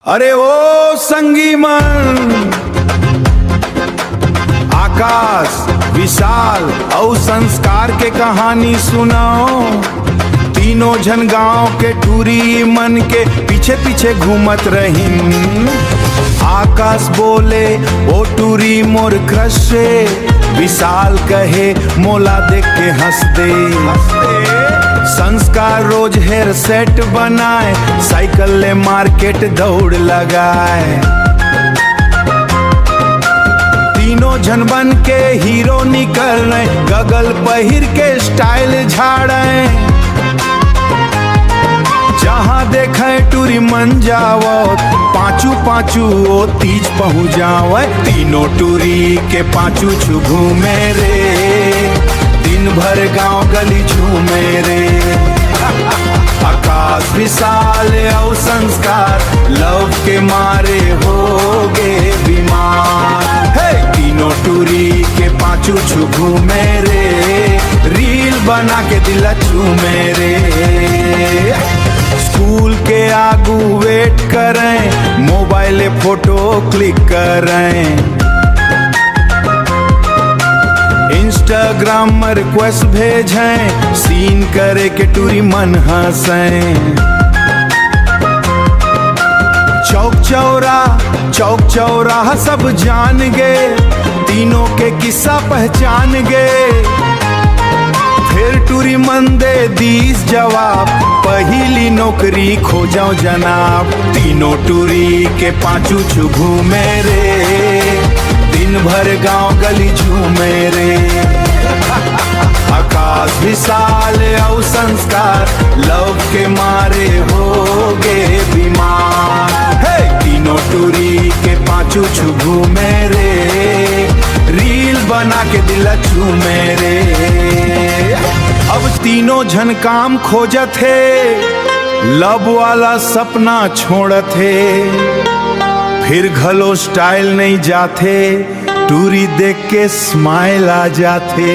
अरे ओ संगी मन, आकाश विशाल और संस्कार के कहानी सुनाओ। तीनों जन गांव के टूरी मन के पीछे पीछे घूमत रहीन। आकाश बोले ओ टूरी मोर क्रश से, विशाल कहे मोला देख के हंस दे। संस्कार रोज हेयर सेट बनाए, साइकिल ले मार्केट दौड़ लगाए। तीनों जन बन के हीरो निकल रहे, गगल पहिर के स्टाइल झाड़े। जहाँ देखे टूरी मन जावत, पाँचू पाँचू ओ तीज पहुँच जावे। तीनों टूरी के पाँचू छू घूमे रे, दिन भर गांव गली झूमे रे। आकाश विशाल और संस्कार लव के मारे हो गए बीमार। तीनों टूरी के पाँचू छू घूमे रे, रील बना के दिल चूमे रे। स्कूल के आगू वेट करें, मोबाइल फोटो क्लिक करें। इंस्टाग्राम में रिक्वेस्ट भेजें, सीन करे के टूरी मन हंसें। चौक चौराहा सब जान गे, तीनों के किस्सा पहचान गे। फिर टूरी मन दे दीस जवाब, पहली नौकरी खोजाओ जनाब। तीनों टूरी के पाँचू छू घूमे रे, दिन भर गांव गली झूमे रे। आकाश विशाल और संस्कार लव के मारे हो गए बीमार। तीनों टूरी के पाँचू छू घूमे रे, रील बना के दिल चूमे रे। अब तीनों जन काम खोजत है, लव वाला सपना छोड़त है। फिर घलो स्टाइल नहीं जाते, टूरी देख के स्माइल आ जाते।